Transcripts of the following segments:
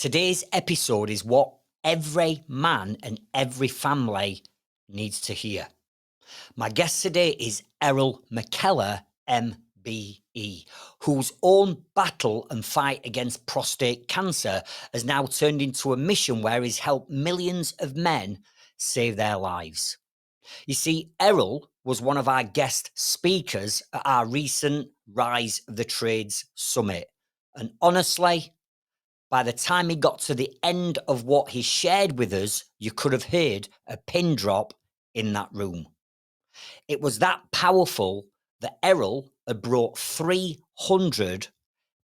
Today's episode is what every man and every family needs to hear. My guest today is Errol McKellar MBE, whose own battle and fight against prostate cancer has now turned into a mission where he's helped millions of men save their lives. You see, Errol was one of our guest speakers at our recent Rise of the Trades Summit. And honestly, by the time he got to the end of what he shared with us, you could have heard a pin drop in that room. It was that powerful that Errol had brought 300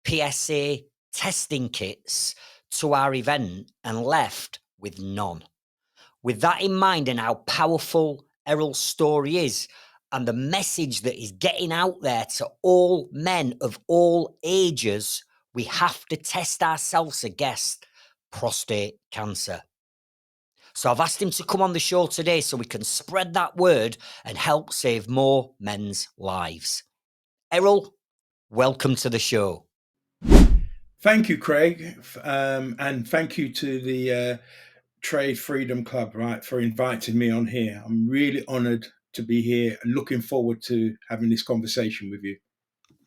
PSA testing kits to our event and left with none. With that in mind and how powerful Errol's story is and the message that is getting out there to all men of all ages, we have to test ourselves against prostate cancer. So I've asked him to come on the show today so we can spread that word and help save more men's lives. Errol, welcome to the show. Thank you, Craig, and thank you to the Trade Freedom Club, for inviting me on here. I'm really honoured to be here and looking forward to having this conversation with you.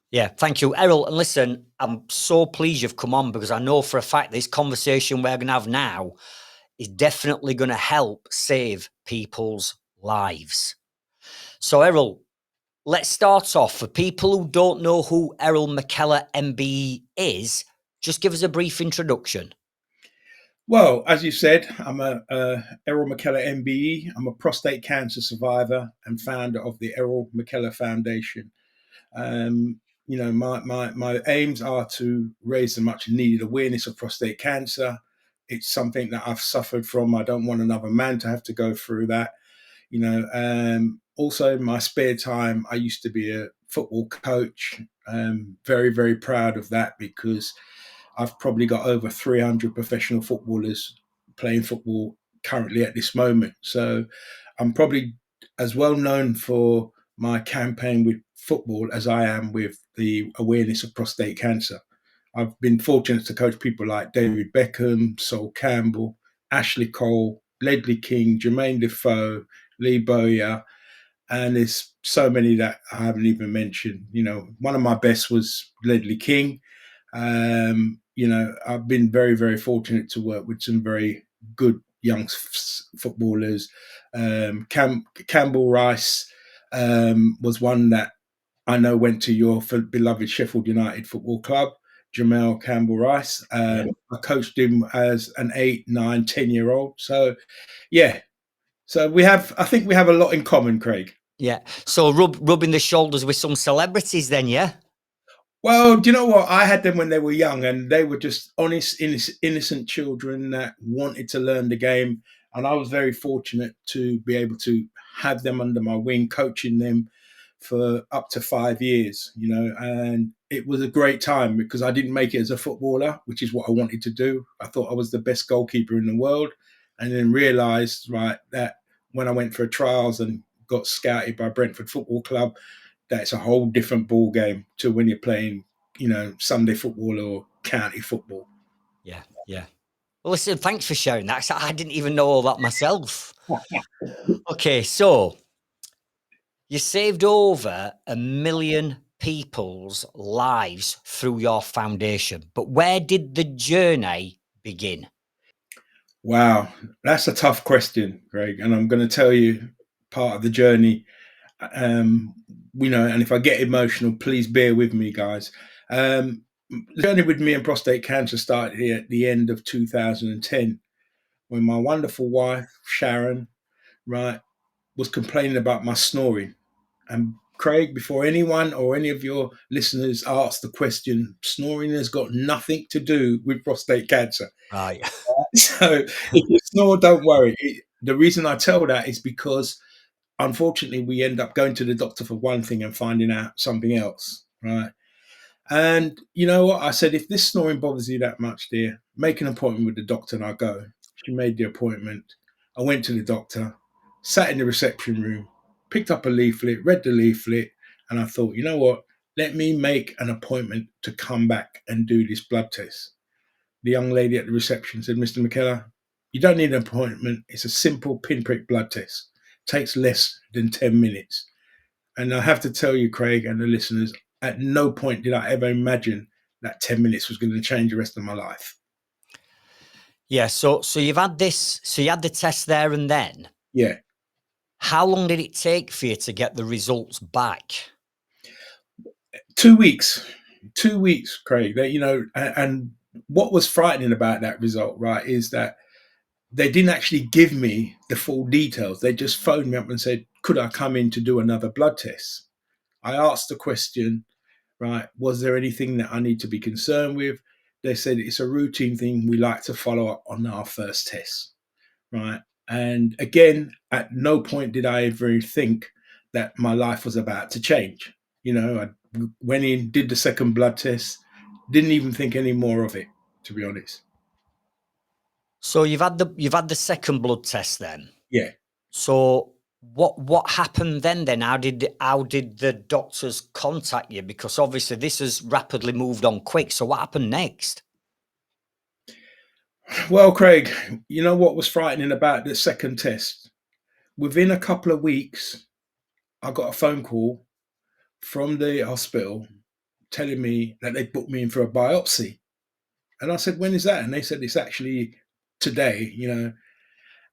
Yeah, thank you, Errol. And listen, I'm so pleased you've come on because I know for a fact this conversation we're going to have now is definitely going to help save people's lives. So, Errol, let's start off. For people who don't know who Errol McKellar MBE is, just give us a brief introduction. Well, as you said, I'm a Errol McKellar MBE. I'm a prostate cancer survivor and founder of the Errol McKellar Foundation. My aims are to raise the much needed awareness of prostate cancer. It's something that I've suffered from. I don't want another man to have to go through that. Also in my spare time, I used to be a football coach. Very, very proud of that because I've probably got over 300 professional footballers playing football currently at this moment. So I'm probably as well known for my campaign with football as I am with the awareness of prostate cancer. I've been fortunate to coach people like David Beckham, Sol Campbell, Ashley Cole, Ledley King, Jermaine Defoe, Lee Bowyer, and there's so many that I haven't even mentioned. One of my best was Ledley King. I've been very, very fortunate to work with some very good young footballers. Campbell Rice was one that I know went to your beloved Sheffield United Football Club, Jamel Campbell Rice. I coached him as an 8, 9, 10-year-old. So, yeah. So I think we have a lot in common, Craig. Yeah. So rubbing the shoulders with some celebrities then, yeah? Well, do you know what? I had them when they were young and they were just honest, innocent children that wanted to learn the game. And I was very fortunate to be able to have them under my wing, coaching them for up to 5 years, and it was a great time because I didn't make it as a footballer, which is what I wanted to do. I thought I was the best goalkeeper in the world and then realised, that when I went for trials and got scouted by Brentford Football Club, that's a whole different ball game to when you're playing, Sunday football or county football. Yeah. Well, listen, thanks for sharing that. I didn't even know all that myself. Okay, so you saved over 1 million people's lives through your foundation. But where did the journey begin? Wow, that's a tough question, Greg. And I'm going to tell you part of the journey. And if I get emotional, please bear with me, guys. The journey with me and prostate cancer started here at the end of 2010 when my wonderful wife, Sharon, was complaining about my snoring. And Craig, before anyone or any of your listeners ask the question, snoring has got nothing to do with prostate cancer. Right. So if you snore, don't worry. The reason I tell that is because unfortunately, we end up going to the doctor for one thing and finding out something else, right? And you know what? I said, if this snoring bothers you that much, dear, make an appointment with the doctor and I'll go. She made the appointment. I went to the doctor, sat in the reception room, picked up a leaflet, read the leaflet, and I thought, you know what? Let me make an appointment to come back and do this blood test. the young lady at the reception said, "Mr. McKellar, you don't need an appointment. It's a simple pinprick blood test. Takes less than 10 minutes." And I have to tell you, Craig, and the listeners, at no point did I ever imagine that 10 minutes was going to change the rest of my life. Yeah. So you've had this. So you had the test there and then. Yeah. How long did it take for you to get the results back? 2 weeks. 2 weeks, Craig. And what was frightening about that result, right, is that they didn't actually give me the full details. They just phoned me up and said, could I come in to do another blood test? I asked the question, right, was there anything that I need to be concerned with? They said it's a routine thing. We like to follow up on our first test, right? And again, at no point did I ever think that my life was about to change. I went in, did the second blood test, didn't even think any more of it, to be honest. So you've had the second blood test then. Yeah. So what happened then? How did the doctors contact you? Because obviously this has rapidly moved on quick. So what happened next? Well, Craig, you know what was frightening about the second test? Within a couple of weeks, I got a phone call from the hospital telling me that they booked me in for a biopsy. And I said, when is that? And they said, it's actually today.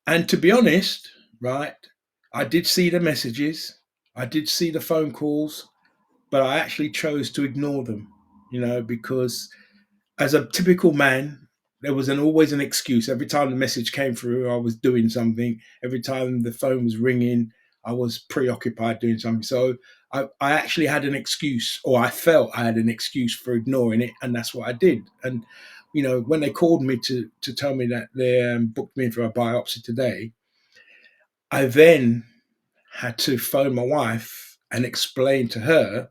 And to be honest, right, I did see the messages, I did see the phone calls, but I actually chose to ignore them, because as a typical man, there was always an excuse. Every time the message came through, I was doing something. Every time the phone was ringing, I was preoccupied doing something. So I actually had an excuse, or I felt I had an excuse for ignoring it, and that's what I did. And when they called me to tell me that they booked me in for a biopsy today, I then had to phone my wife and explain to her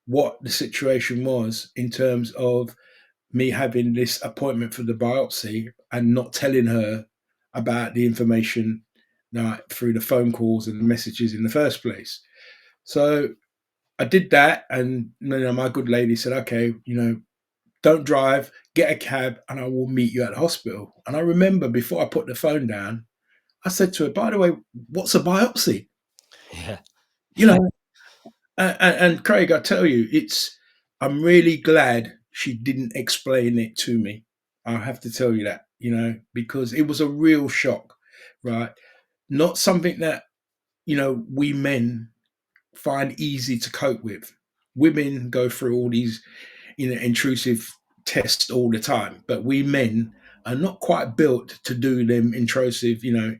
what the situation was in terms of me having this appointment for the biopsy and not telling her about the information through the phone calls and the messages in the first place. So I did that, and my good lady said, okay, don't drive, get a cab, and I will meet you at the hospital. And I remember before I put the phone down, I said to her, by the way, what's a biopsy? Yeah. You know, and Craig, I tell you, I'm really glad she didn't explain it to me. I have to tell you that, because it was a real shock, right? Not something that, we men find easy to cope with. Women go through all these, intrusive tests all the time, but we men are not quite built to do them intrusive, in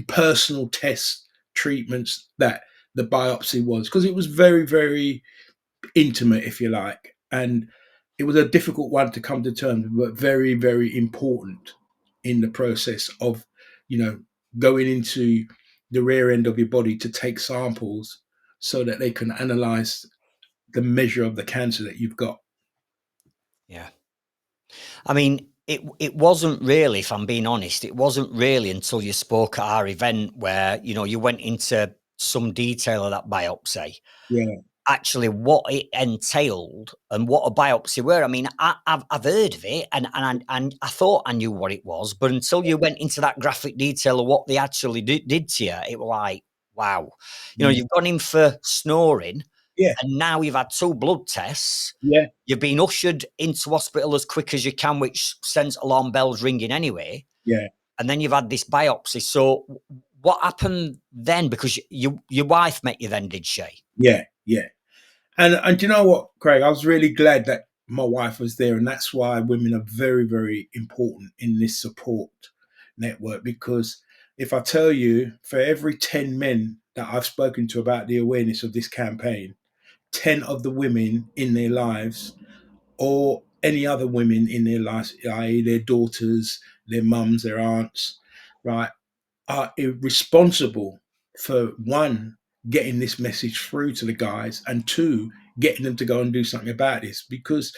personal test treatments that the biopsy was, because it was very, very intimate, if you like, and it was a difficult one to come to terms with, but very, very important in the process of, going into the rear end of your body to take samples so that they can analyze the measure of the cancer that you've got. Yeah. I mean, it wasn't really, if I'm being honest, it wasn't really until you spoke at our event where, you went into some detail of that biopsy, Yeah, actually what it entailed and what a biopsy were. I mean, I've heard of it and I thought I knew what it was, but until you went into that graphic detail of what they actually did to you, it was like, wow. yeah, You've gone in for snoring, yeah, and now you've had 2 blood tests. yeah, You've been ushered into hospital as quick as you can, which sends alarm bells ringing anyway. yeah, And then you've had this biopsy. So what happened then? Because your wife met you then, did she? yeah, yeah. And do you know what, Craig? I was really glad that my wife was there, and that's why women are very, very important in this support network. Because if I tell you, for every 10 men that I've spoken to about the awareness of this campaign, 10 of the women in their lives, or any other women in their lives, i.e., their daughters, their mums, their aunts, right, are responsible for, one, getting this message through to the guys, and two, getting them to go and do something about this. Because,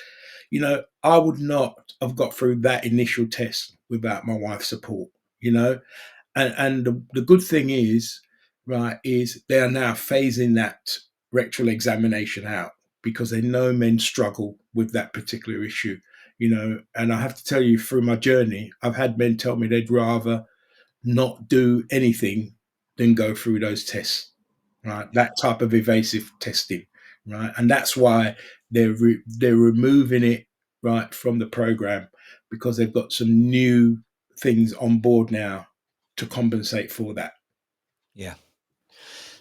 I would not have got through that initial test without my wife's support, and the good thing is, right, is they are now phasing that rectal examination out because they know men struggle with that particular issue. And I have to tell you, through my journey, I've had men tell me they'd rather not do anything than go through those tests, right? That type of evasive testing, right? And that's why they're removing it, right, from the program, because they've got some new things on board now to compensate for that. Yeah.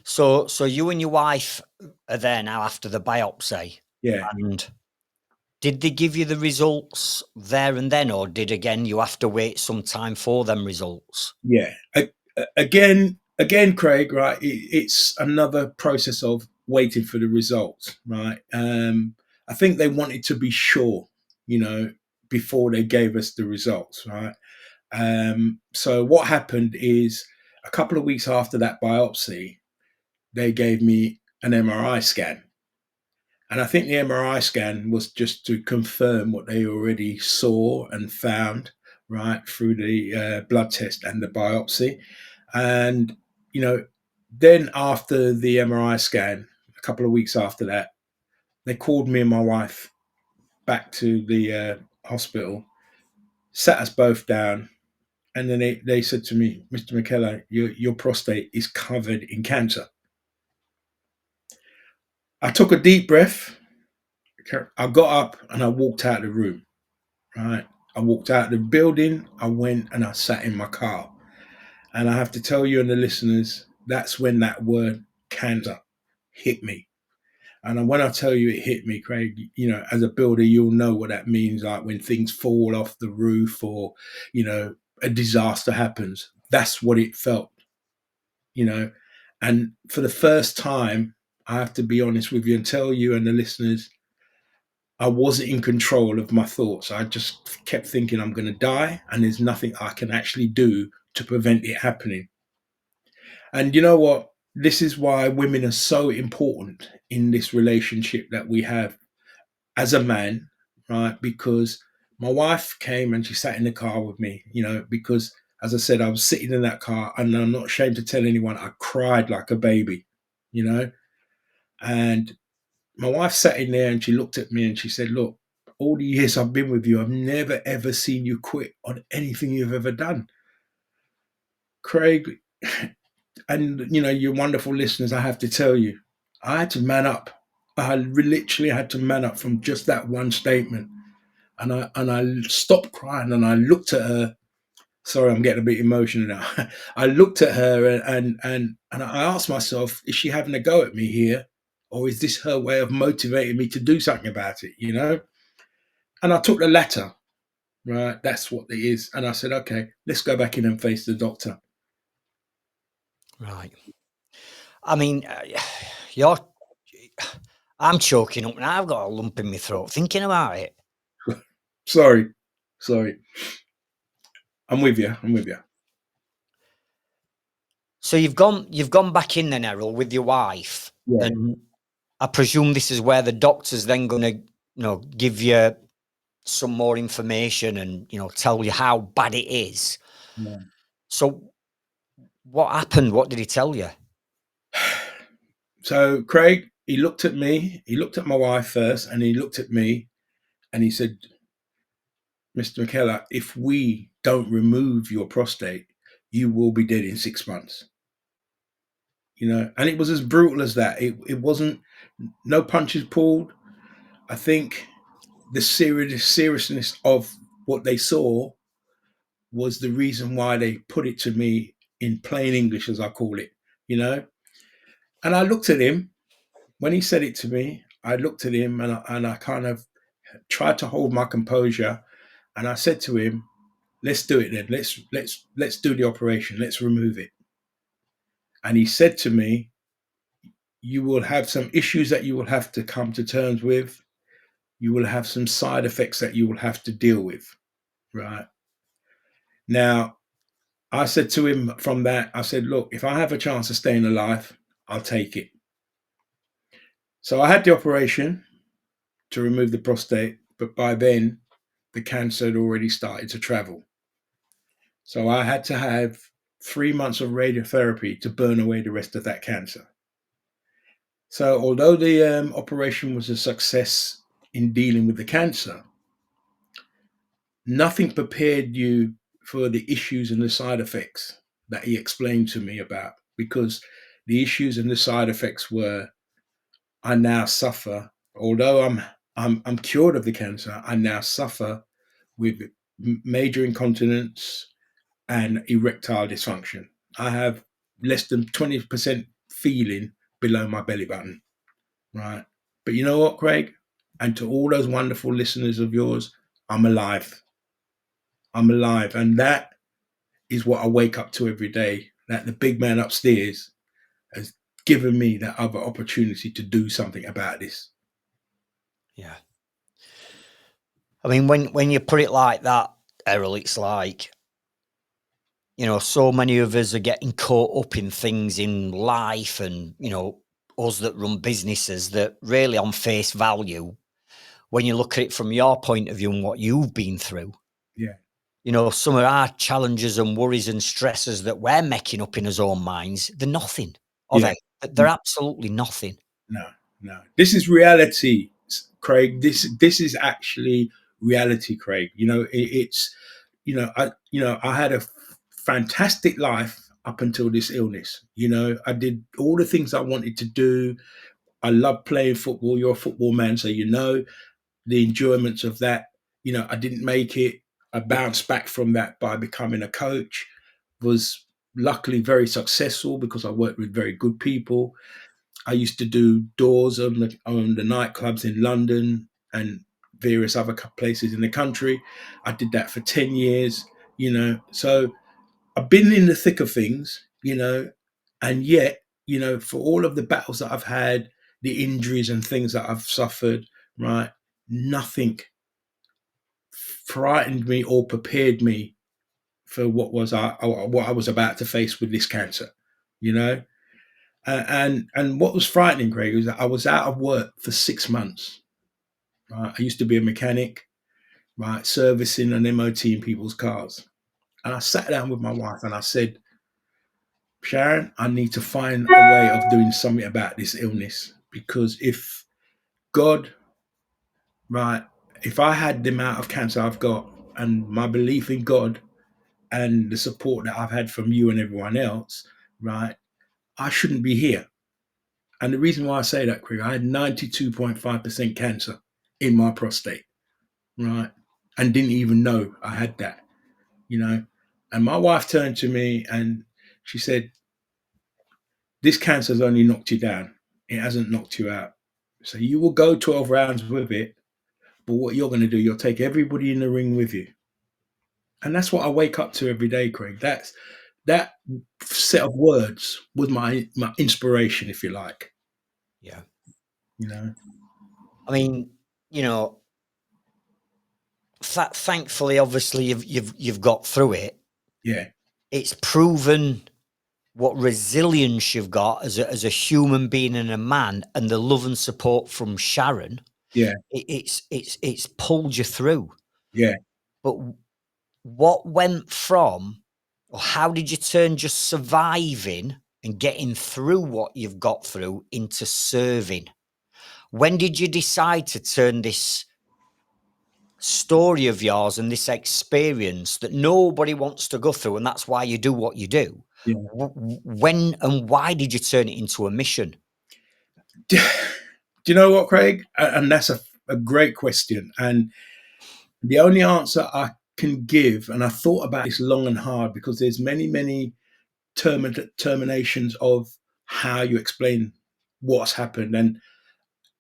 So you and your wife are there now after the biopsy, Yeah. and did they give you the results there and then, or did again you have to wait some time for them results? Yeah. Again, Craig, right? It's another process of waiting for the results, right? I think they wanted to be sure, you know, before they gave us the results, right? So what happened is, a couple of weeks after that biopsy, they gave me an MRI scan. And I think the MRI scan was just to confirm what they already saw and found, right, through the blood test and the biopsy. And, you know, then after the MRI scan, a couple of weeks after that, they called me and my wife back to the hospital, sat us both down, and then they said to me, Mr. McKellar, your prostate is covered in cancer. I took a deep breath. I got up and I walked out of the room, right? I walked out of the building. I went and I sat in my car. And I have to tell you and the listeners, that's when that word cancer hit me. And when I tell you it hit me, Craig, as a builder, you'll know what that means. Like when things fall off the roof, or, a disaster happens. That's what it felt, you know. And for the first time, I have to be honest with you and tell you and the listeners, I wasn't in control of my thoughts. I just kept thinking I'm going to die, and there's nothing I can actually do to prevent it happening. And you know what? This is why women are so important in this relationship that we have as a man, right? Because my wife came and she sat in the car with me, because, as I said, I was sitting in that car, and I'm not ashamed to tell anyone, I cried like a baby, you know? And my wife sat in there and she looked at me and she said, look, all the years I've been with you, I've never ever seen you quit on anything you've ever done. Craig, and your wonderful listeners, I have to tell you, I had to man up. I literally had to man up from just that one statement. And I stopped crying and I looked at her. Sorry, I'm getting a bit emotional now. I looked at her and I asked myself, is she having a go at me here? Or is this her way of motivating me to do something about it? And I took the latter, right? That's what it is. And I said, okay, let's go back in and face the doctor. Right. I mean, you're. I'm choking up now. I've got a lump in my throat thinking about it. Sorry. I'm with you. So you've gone back in then, Errol, with your wife, Yeah. and I presume this is where the doctor's then going to, give you some more information and tell you how bad it is. Yeah. So what happened? What did he tell you? So Craig, he looked at me, he looked at my wife first, and he looked at me and he said, Mr. McKellar, if we don't remove your prostate, you will be dead in 6 months. And it was as brutal as that. It wasn't, no punches pulled. I think the seriousness of what they saw was the reason why they put it to me in plain English, as I call it. And I looked at him when he said it to me. I looked at him and I kind of tried to hold my composure, and I said to him, let's do it then. Let's do the operation. Let's remove it. And he said to me, you will have some issues that you will have to come to terms with. You will have some side effects that you will have to deal with. Right. Now, I said to him from that, I said, look, if I have a chance of staying alive, I'll take it. So I had the operation to remove the prostate, but by then the cancer had already started to travel. So I had to have 3 months of radiotherapy to burn away the rest of that cancer. So although the operation was a success in dealing with the cancer, nothing prepared you for the issues and the side effects that he explained to me about, because the issues and the side effects were, I now suffer, although I'm cured of the cancer, I now suffer with major incontinence and erectile dysfunction. I have less than 20% feeling below my belly button, right? But you know what, Craig? And to all those wonderful listeners of yours, I'm alive. I'm alive. And that is what I wake up to every day. That the big man upstairs has given me that other opportunity to do something about this. Yeah. I mean, when you put it like that, Errol, it's like, you know, so many of us are getting caught up in things in life and, you know, us that run businesses that really on face value, when you look at it from your point of view and what you've been through, Yeah. you know, some of our challenges and worries and stresses that we're making up in our own minds, they're nothing, are Yeah. they? They're absolutely nothing. No, no. This is reality, Craig. This is actually reality, Craig. You know, it's I had a fantastic life up until this illness. You know, I did all the things I wanted to do. I love playing football. You're a football man, so you know the enjoyments of that. You know, I didn't make it. I bounced back from that by becoming a coach. Was luckily very successful because I worked with very good people. I used to do doors on the nightclubs in London and various other places in the country. I did that for 10 years, you know. So I've been in the thick of things, you know, and yet, you know, for all of the battles that I've had, the injuries and things that I've suffered, right, nothing frightened me or prepared me for what I was about to face with this cancer, you know. And what was frightening, Craig, was that I was out of work for 6 months. Right? I used to be a mechanic, right, servicing and MOT in people's cars. And I sat down with my wife and I said, Sharon, I need to find a way of doing something about this illness, because if God, right, if I had the amount of cancer I've got and my belief in God and the support that I've had from you and everyone else, right, I shouldn't be here. And the reason why I say that, Craig, I had 92.5% cancer in my prostate, right? And didn't even know I had that, you know. And my wife turned to me and she said, this cancer's only knocked you down. It hasn't knocked you out. So you will go 12 rounds with it, but what you're going to do, you'll take everybody in the ring with you. And that's what I wake up to every day, Craig. That set of words was my inspiration, if you like. Yeah. You know. I mean, you know, thankfully, obviously, you've got through it. Yeah. It's proven what resilience you've got as a human being and a man, and the love and support from Sharon. Yeah. It's pulled you through. Yeah. But what went from, or how did you turn just surviving and getting through what you've got through into serving? When did you decide to turn this story of yours and this experience that nobody wants to go through, and that's why you do what you do? Yeah. When and why did you turn it into a mission? Do you know what, Craig? And that's a great question. And the only answer I can give, and I thought about this long and hard, because there's many terminations of how you explain what's happened. And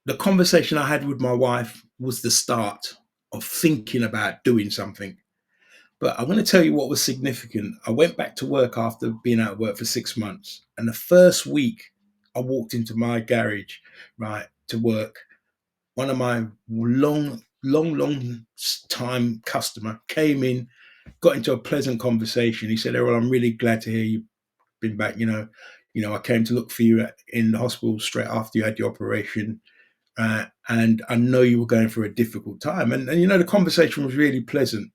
the conversation I had with my wife was the start of thinking about doing something. But I'm going to tell you what was significant. I went back to work after being out of work for 6 months. And the first week I walked into my garage, right, to work, one of my long time customer came in, got into a pleasant conversation. He said, Errol, I'm really glad to hear you've been back. I came to look for you in the hospital straight after you had your operation. And I know you were going through a difficult time. And the conversation was really pleasant.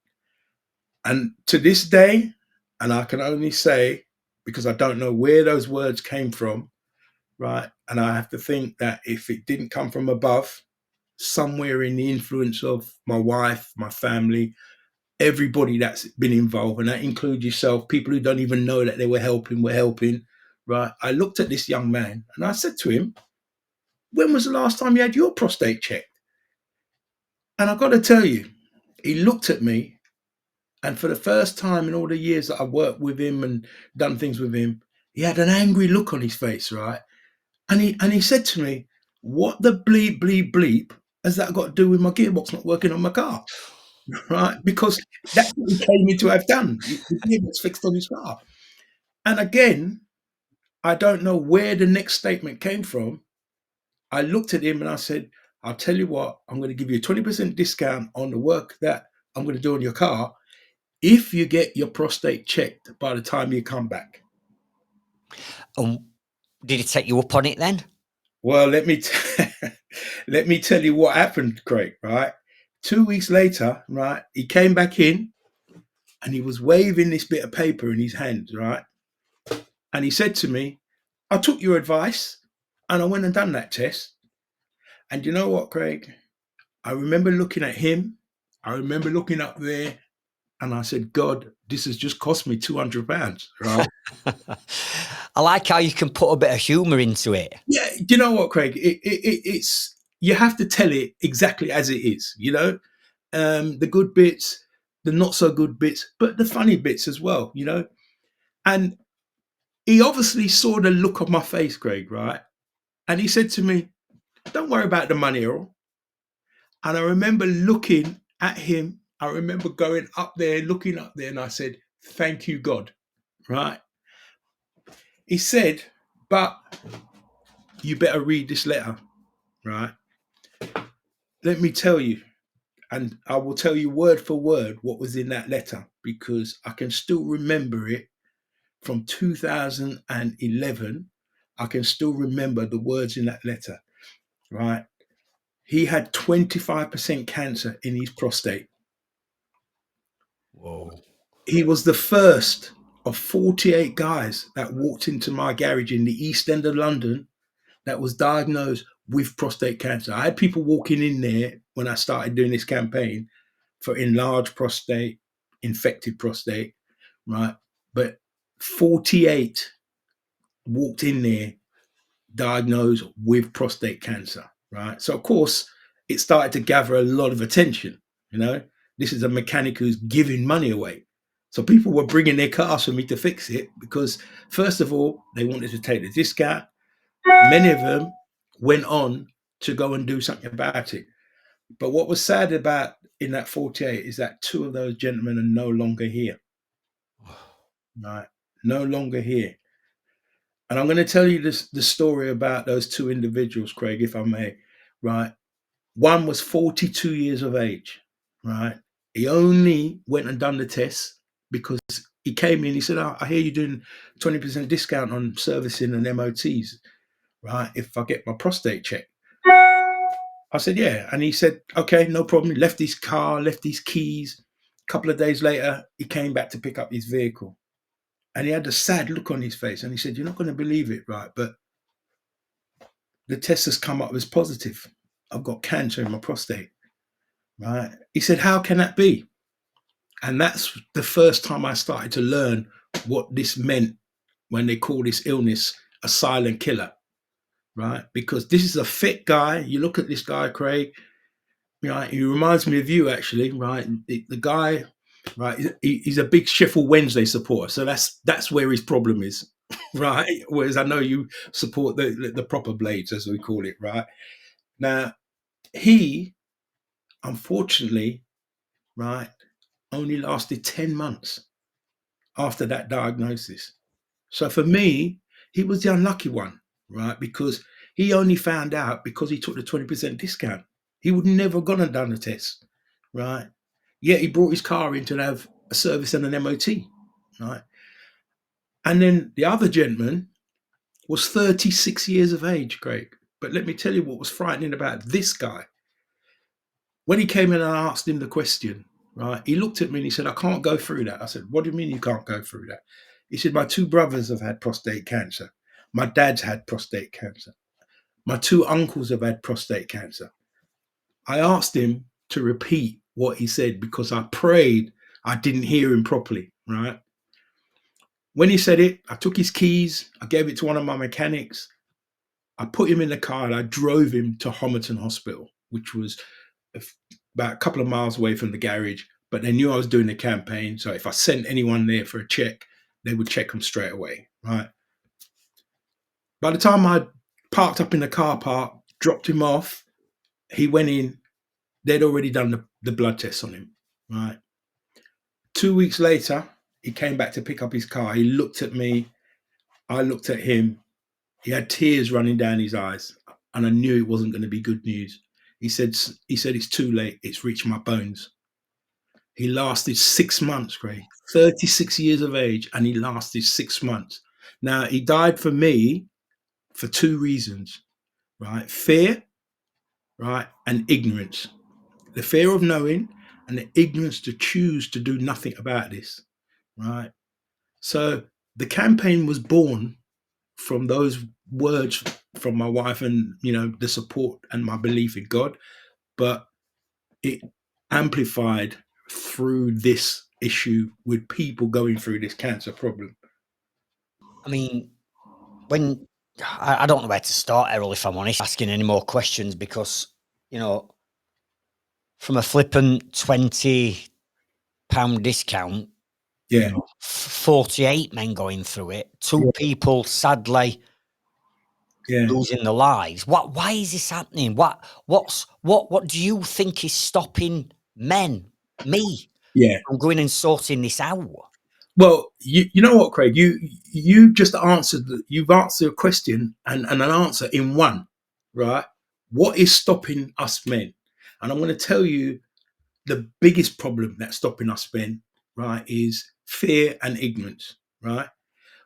And to this day, and I can only say, because I don't know where those words came from, right? And I have to think that if it didn't come from above, somewhere in the influence of my wife, my family, everybody that's been involved, and that includes yourself, people who don't even know that they were helping, right? I looked at this young man and I said to him, when was the last time you had your prostate checked? And I've got to tell you, he looked at me, and for the first time in all the years that I've worked with him and done things with him, he had an angry look on his face, right? And he said to me, what the bleep, bleep, bleep has that got to do with my gearbox not working on my car? Right? Because that's what he came in to have done. The gearbox fixed on his car. And again, I don't know where the next statement came from. I looked at him and I said, I'll tell you what, I'm going to give you a 20% discount on the work that I'm going to do on your car if you get your prostate checked by the time you come back. And did he take you up on it then? Well, let me let me tell you what happened, Craig, right? 2 weeks later, right, he came back in and he was waving this bit of paper in his hand, right? And he said to me, I took your advice and I went and done that test. And you know what, Craig? I remember looking at him. I remember looking up there and I said, God, this has just cost me £200, right? I like how you can put a bit of humour into it. Yeah, you know what, Craig? It's you have to tell it exactly as it is, you know? The good bits, the not so good bits, but the funny bits as well, you know? And he obviously saw the look on my face, Craig, right? And he said to me, don't worry about the money, Errol. And I remember looking at him. I remember going up there, looking up there, and I said, thank you, God, right? He said, but you better read this letter, right? Let me tell you, and I will tell you word for word what was in that letter because I can still remember it from 2011. I can still remember the words in that letter, right? He had 25% cancer in his prostate. Whoa. He was the first of 48 guys that walked into my garage in the East End of London that was diagnosed with prostate cancer. I had people walking in there when I started doing this campaign for enlarged prostate, infected prostate, right? But 48 walked in there diagnosed with prostate cancer, right? So, of course, it started to gather a lot of attention. You know, this is a mechanic who's giving money away. So people were bringing their cars for me to fix it because, first of all, they wanted to take the discount. Many of them went on to go and do something about it. But what was sad about in that 48 is that two of those gentlemen are no longer here, right? No longer here. And I'm going to tell you the story about those two individuals, Craig, if I may, right? One was 42 years of age, right? He only went and done the test because he came in, he said, oh, I hear you're doing 20% discount on servicing and MOTs, right? If I get my prostate checked. I said, yeah. And he said, okay, no problem. He left his car, left his keys. A couple of days later, he came back to pick up his vehicle. And he had a sad look on his face. And he said, you're not going to believe it, right? But the test has come up as positive. I've got cancer in my prostate, right? He said, how can that be? And that's the first time I started to learn what this meant when they call this illness a silent killer, right? Because this is a fit guy. You look at this guy, Craig, right? He reminds me of you, actually, right? The guy, right? He's a big Sheffield Wednesday supporter, so that's where his problem is, right? Whereas I know you support the proper blades, as we call it, right? Now he, unfortunately, right, only lasted 10 months after that diagnosis. So for me, he was the unlucky one, right? Because he only found out because he took the 20% discount. He would never gone and done the test, right? Yet he brought his car in to have a service and an MOT, right? And then the other gentleman was 36 years of age, Craig. But let me tell you what was frightening about this guy. When he came in and I asked him the question, right, he looked at me and he said, I can't go through that. I said, what do you mean you can't go through that? He said, my two brothers have had prostate cancer. My dad's had prostate cancer. My two uncles have had prostate cancer. I asked him to repeat what he said because I prayed I didn't hear him properly, right? When he said it, I took his keys, I gave it to one of my mechanics, I put him in the car and I drove him to Homerton Hospital, which was about a couple of miles away from the garage. But they knew I was doing the campaign. So if I sent anyone there for a check, they would check them straight away, right? By the time I parked up in the car park, dropped him off, he went in, they'd already done the blood test on him, right? 2 weeks later, he came back to pick up his car. He looked at me, I looked at him. He had tears running down his eyes, and I knew it wasn't going to be good news. He said it's too late. It's reached my bones. He lasted 6 months, Craig. 36 years of age, and he lasted 6 months. Now he died for me for two reasons, right? Fear, right, and ignorance. The fear of knowing and the ignorance to choose to do nothing about this, right? So the campaign was born from those words from my wife and, the support and my belief in God, but it amplified through this issue with people going through this cancer problem. I mean, when I don't know where to start, Errol, if I'm honest, asking any more questions, because, from a flippant £20 discount, Yeah, 48 men going through it, two yeah, people sadly yeah, losing their lives. Why is this happening? What do you think is stopping me, yeah. from going and sorting this out? Well, you know what, Craig? You've just you've answered a question and an answer in one, right? What is stopping us men? And I'm going to tell you the biggest problem that's stopping us men, right, is fear and ignorance, right?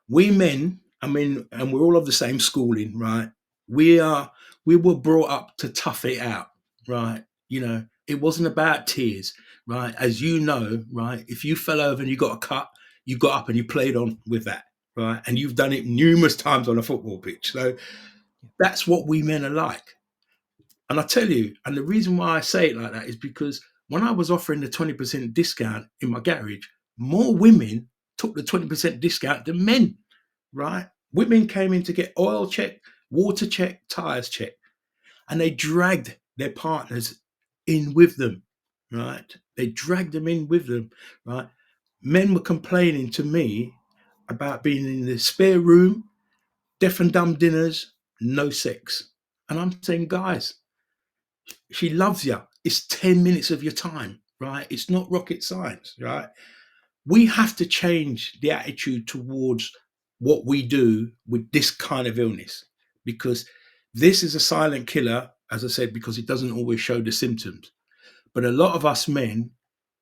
We men, I mean, and we're all of the same schooling, right? We were brought up to tough it out, right? It wasn't about tears, right? As you know, right? If you fell over and you got a cut, you got up and you played on with that, right? And you've done it numerous times on a football pitch. So that's what we men are like. And I tell you, and the reason why I say it like that is because when I was offering the 20% discount in my garage, more women took the 20% discount than men, right? Women came in to get oil check, water check, tires check, and they dragged their partners in with them, right? They dragged them in with them, right? Men were complaining to me about being in the spare room, deaf and dumb dinners, no sex. And I'm saying, guys, she loves you. It's 10 minutes of your time, right? It's not rocket science, right? We have to change the attitude towards what we do with this kind of illness, because this is a silent killer, as I said, because it doesn't always show the symptoms. But a lot of us men,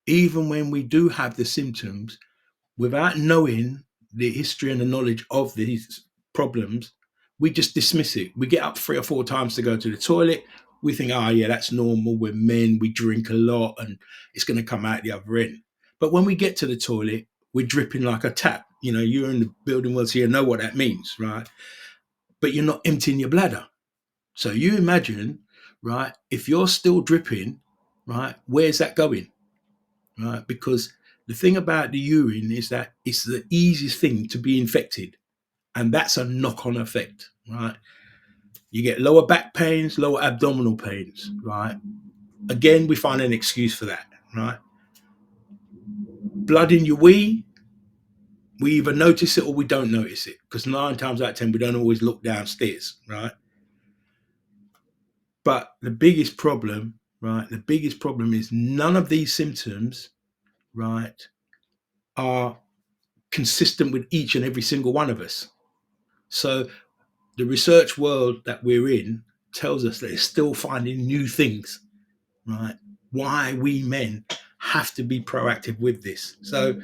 even when we do have the symptoms, without knowing the history and the knowledge of these problems, we just dismiss it. We get up 3 or 4 times to go to the toilet. We think, oh, yeah, that's normal. We're men, we drink a lot and it's going to come out the other end. But when we get to the toilet, we're dripping like a tap. You're in the building world, so you know what that means, right? But you're not emptying your bladder. So you imagine, right, if you're still dripping, right, where's that going? Right? Because the thing about the urine is that it's the easiest thing to be infected, and that's a knock-on effect, right? You get lower back pains, lower abdominal pains, right? Again, we find an excuse for that, right? Blood in your wee, we either notice it or we don't notice it, because 9 times out of 10, we don't always look downstairs, right? But the biggest problem, right? The biggest problem is none of these symptoms, right, are consistent with each and every single one of us. So the research world that we're in tells us that it's still finding new things, right? Why we men have to be proactive with this. So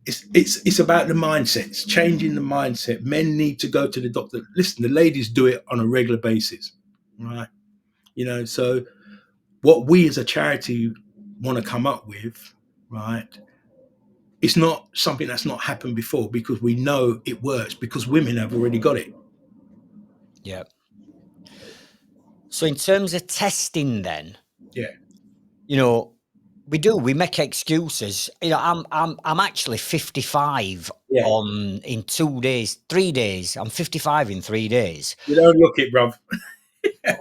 it's about the mindsets, changing the mindset. Men need to go to the doctor. Listen, the ladies do it on a regular basis, right? So what we as a charity want to come up with, right? It's not something that's not happened before, because we know it works, because women have already got it. Yeah. So in terms of testing then, Yeah. you know, We do. We make excuses. You know, I'm actually 55 Yeah. in 2 days, 3 days. I'm 55 in 3 days. You don't look it, bruv.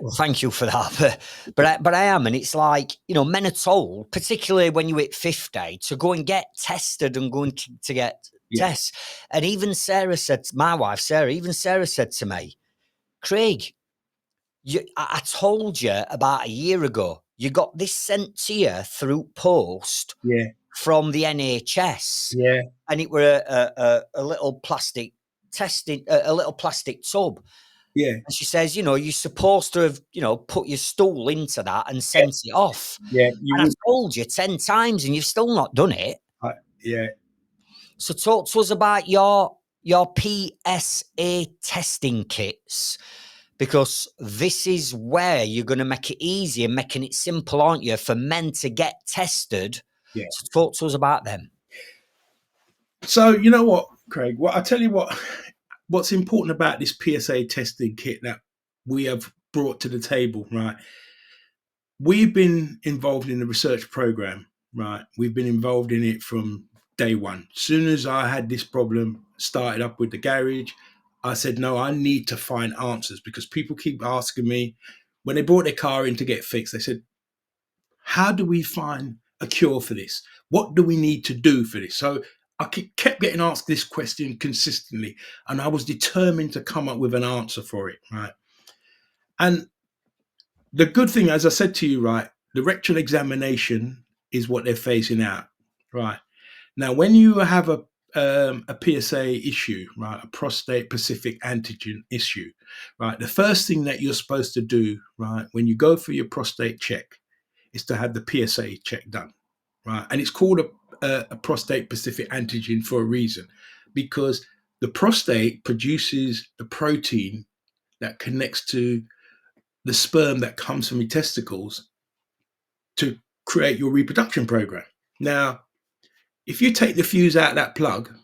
Well, thank you for that. But I am, and it's like, you know, men are told, particularly when you hit 50, to go and get tested and going to get Yeah. tests. And even Sarah said, my wife Sarah, even Sarah said to me, Craig, I told you about a year ago, you got this sent to you through post Yeah. from the NHS, Yeah. and it were a little plastic testing, a little plastic tub. Yeah. And she says, you know, you're supposed to have, you know, put your stool into that and sent it off. Yeah. You And I would. told you 10 times and you've still not done it. Yeah. So talk to us about your PSA testing kits, because this is where you're going to make it easy and making it simple, aren't you, for men to get tested. Yeah. So talk to us about them. So you know what, Craig? Well, I tell you what's important about this PSA testing kit that we have brought to the table, right? We've been involved in the research program, right? We've been involved in it from day one. As soon as I had this problem, started up with the garage, I said, no, I need to find answers, because people keep asking me when they brought their car in to get fixed. They said, how do we find a cure for this? What do we need to do for this? So I kept getting asked this question consistently, and I was determined to come up with an answer for it, right? And the good thing, as I said to you, right, the rectal examination is what they're phasing out, right? Now, when you have a PSA issue, right, a prostate specific antigen issue, right, the first thing that you're supposed to do, right, when you go for your prostate check, is to have the PSA check done, right? And it's called a prostate specific antigen for a reason, because the prostate produces the protein that connects to the sperm that comes from your testicles to create your reproduction program. Now, if you take the fuse out of that plug,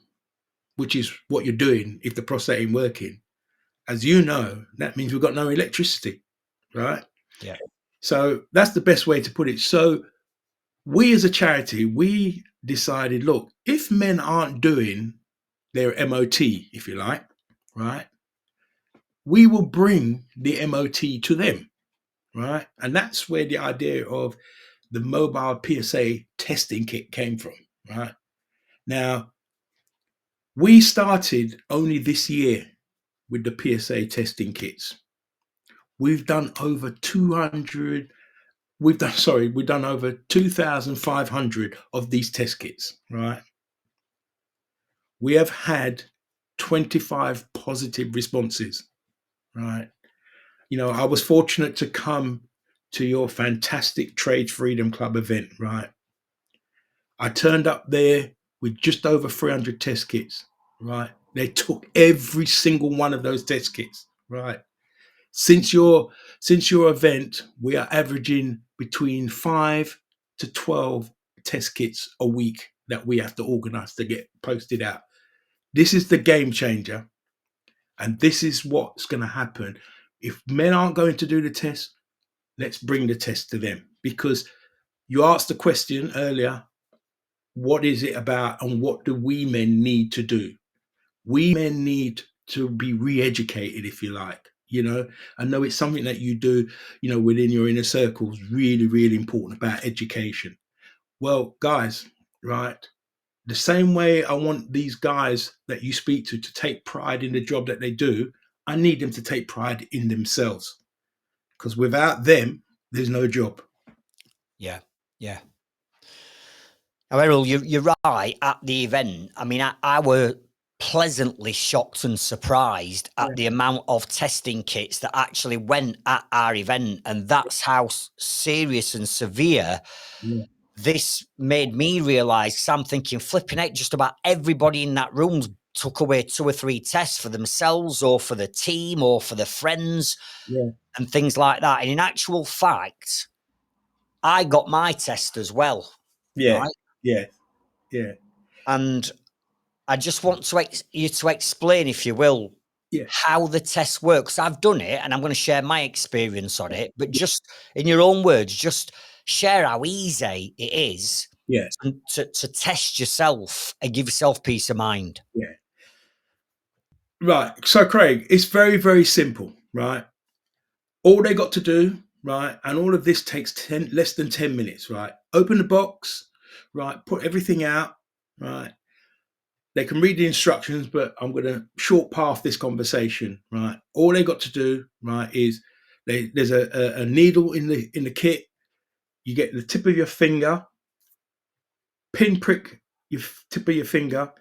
which is what you're doing if the prostate ain't working, as you know, that means we've got no electricity, right? Yeah. So that's the best way to put it. So we as a charity, we decided, look, if men aren't doing their MOT, if you like, right, we will bring the MOT to them, right? And that's where the idea of the mobile PSA testing kit came from, right? Now, we started only this year with the PSA testing kits. We've done over 200, we've done over 2,500 of these test kits, right? We have had 25 positive responses, right? You know, I was fortunate to come to your fantastic Trade Freedom Club event, right? I turned up there with just over 300 test kits, right? They took every single one of those test kits, right? Since your event, we are averaging between 5 to 12 test kits a week that we have to organize to get posted out. This is the game changer, and this is what's going to happen. If men aren't going to do the test, let's bring the test to them, because you asked the question earlier, what is it about and what do we men need to do? We men need to be re-educated, if you like. You know, I know it's something that you do, you know, within your inner circles, really, really important about education. Well, guys, right, the same way I want these guys that you speak to take pride in the job that they do, I need them to take pride in themselves, because without them, there's no job. Yeah. Yeah. Now, Errol, you're right. At the event, I mean, I were pleasantly shocked and surprised at Yeah. the amount of testing kits that actually went at our event, and that's how serious and severe Yeah. this made me realise. 'Cause I'm thinking, flipping out, just about everybody in that room took away 2 or 3 tests for themselves or for the team or for their friends Yeah. and things like that. And in actual fact, I got my test as well, Yeah. right? Yeah. Yeah. And I just want you to explain, if you will, Yeah. how the test works. I've done it, and I'm going to share my experience on it. But just in your own words, just share how easy it is Yeah. to test yourself and give yourself peace of mind. Yeah. Right. So, Craig, it's very, very simple, right? All they got to do, right? And all of this takes less than 10 minutes, right? Open the box, right? Put everything out, right? They can read the instructions, but I'm going to short path this conversation, right? All they got to do, right, is there's a needle in the kit. You get the tip of your finger, pinprick your tip of your finger,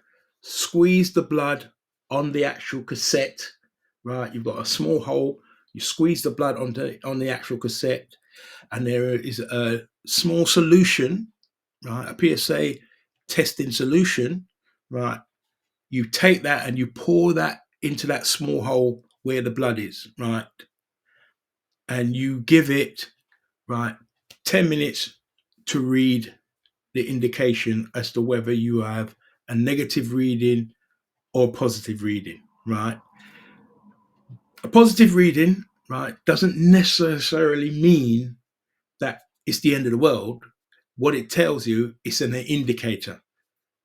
squeeze the blood on the actual cassette, right? You've got a small hole. You squeeze the blood on the actual cassette, and there is a small solution, right? A PSA testing solution, right? You take that and you pour that into that small hole where the blood is, right? And you give it, right, 10 minutes to read the indication as to whether you have a negative reading or a positive reading, right? A positive reading, right, doesn't necessarily mean that it's the end of the world. What it tells you is an indicator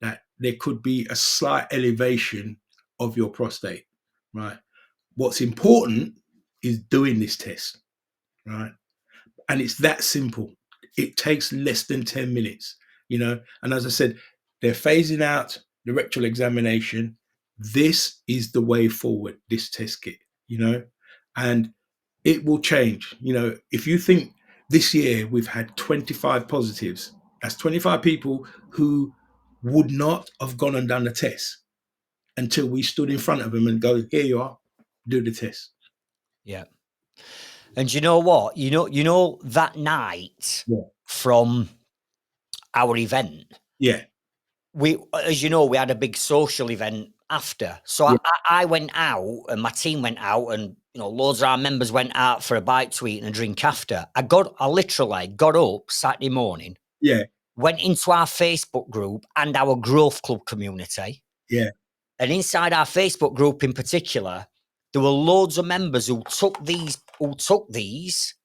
that there could be a slight elevation of your prostate, right? What's important is doing this test, right? And it's that simple. It takes less than 10 minutes, And as I said, they're phasing out the rectal examination. This is the way forward, this test kit, and it will change. If you think this year we've had 25 positives, that's 25 people who would not have gone and done the test until we stood in front of them and go, here you are, do the test. Yeah. And you know what? You know that night from our event, Yeah. we, as you know, we had a big social event after. So Yeah. I went out and my team went out, and loads of our members went out for a bite to eat and a drink after. I literally got up Saturday morning, Yeah. went into our Facebook group and our growth club community. Yeah. And inside our Facebook group in particular, there were loads of members who took these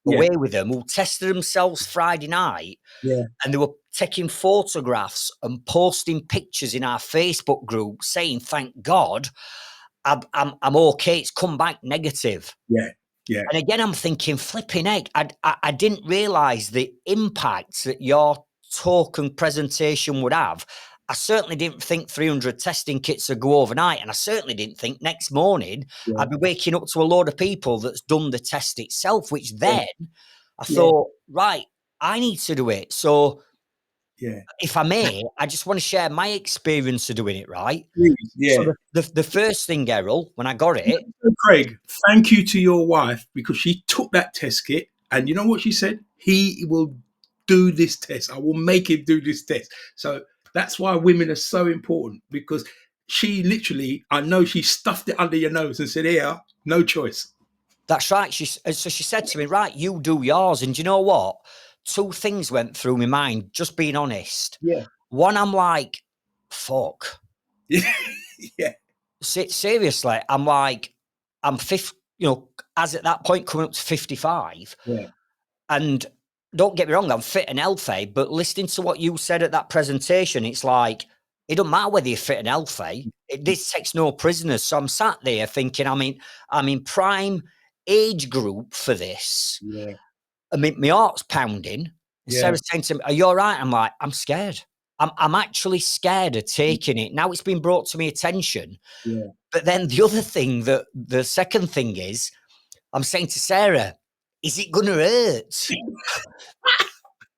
away with them, who tested themselves Friday night. Yeah. And they were taking photographs and posting pictures in our Facebook group saying, thank God, I'm okay. It's come back negative. Yeah. Yeah. And again, I'm thinking, flipping egg, I didn't realise the impact that your talk and presentation would have. I certainly didn't think 300 testing kits would go overnight. And I certainly didn't think next morning I'd be waking up to a load of people that's done the test itself, which then I thought, right, I need to do it. So if I may, I just want to share my experience of doing it, right? Please, yeah. So the first thing, Errol, when I got it. Craig, thank you to your wife, because she took that test kit and you know what she said? He will do this test. I will make him do this test. So that's why women are so important, because she literally, I know she stuffed it under your nose and said, here, no choice. That's right. She said to me, right, you do yours. And you know what? Two things went through my mind, just being honest. Yeah. One, I'm like, fuck. Yeah. Seriously, I'm like, I'm 50, as at that point coming up to 55. Yeah. And don't get me wrong, I'm fit and healthy, but listening to what you said at that presentation, it's like, it don't matter whether you're fit and healthy. This takes no prisoners. So I'm sat there thinking, I'm in prime age group for this. Yeah. I mean, my heart's pounding. And Sarah's saying to me, are you all right? I'm like, I'm scared. I'm actually scared of taking it. Now it's been brought to my attention. Yeah. But then the second thing is, I'm saying to Sarah, is it going to hurt?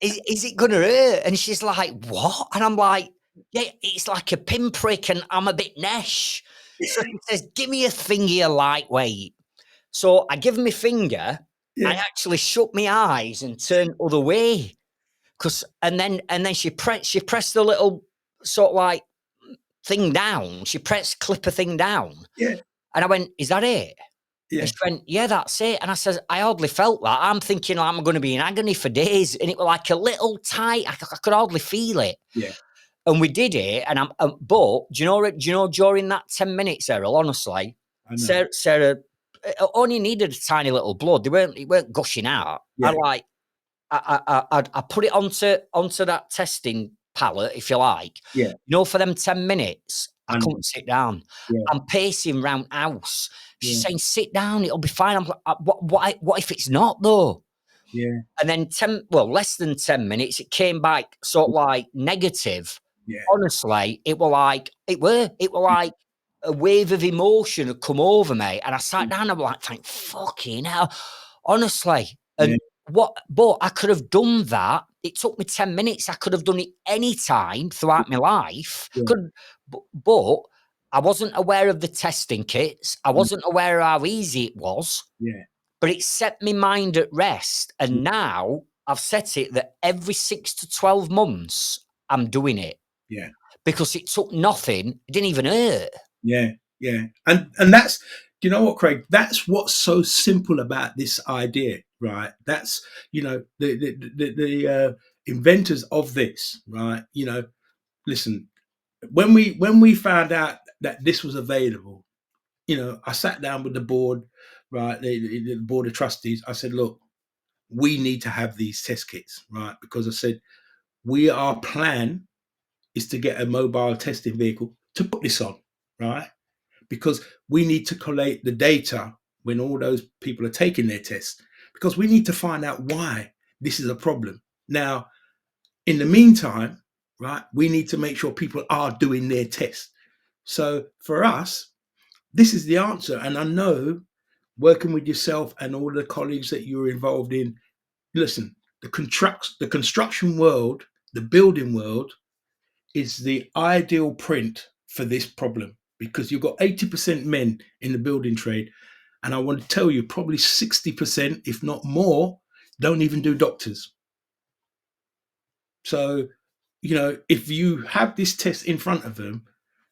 Is it going to hurt? And she's like, what? And I'm like, yeah, it's like a pinprick and I'm a bit nesh. So she says, give me a finger lightweight. So I give him my finger. Yeah. I actually shut my eyes and turned other way. And then she pressed the little sort of like thing down. She pressed clipper thing down. Yeah. And I went, is that it? Yeah. And she went, yeah, that's it. And I said, I hardly felt that. I'm thinking I'm going to be in agony for days. And it was like a little tight. I could hardly feel it. Yeah. And we did it. And but do you know, during that 10 minutes, Errol, honestly, Sarah only needed a tiny little blood. It weren't gushing out. Yeah. I put it onto that testing pallet, if you like. Yeah. You know, for them 10 minutes, I I know. couldn't sit down. Yeah. I'm pacing round house. She's Yeah. saying, "Sit down, it'll be fine." I'm like, what if it's not though? Yeah. And then less than 10 minutes, it came back sort of like negative. Yeah. Honestly, it were like a wave of emotion had come over me, and I sat down. And I'm like, "Thank fucking hell!" Honestly, Yeah. and but I could have done that. It took me 10 minutes. I could have done it any time throughout my life. Yeah. But I wasn't aware of the testing kits. I wasn't aware of how easy it was. Yeah. But it set my mind at rest. And now I've set it that every 6 to 12 months, I'm doing it. Yeah. Because it took nothing. It didn't even hurt. Yeah. Yeah. And that's, do you know what, Craig? That's what's so simple about this idea, right? That's, you know, the inventors of this, right? You know, listen, when we found out that this was available, you know, I sat down with the board, right, the board of trustees. I said, look, we need to have these test kits, right? Because I said, our plan is to get a mobile testing vehicle to put this on, right? Because we need to collate the data when all those people are taking their tests, because we need to find out why this is a problem. Now, in the meantime, right, we need to make sure people are doing their tests. So for us, this is the answer. And I know, working with yourself and all the colleagues that you're involved in, listen, the construction world, the building world is the ideal print for this problem, because you've got 80% men in the building trade. And I want to tell you, probably 60%, if not more, don't even do doctors. So, you know, if you have this test in front of them,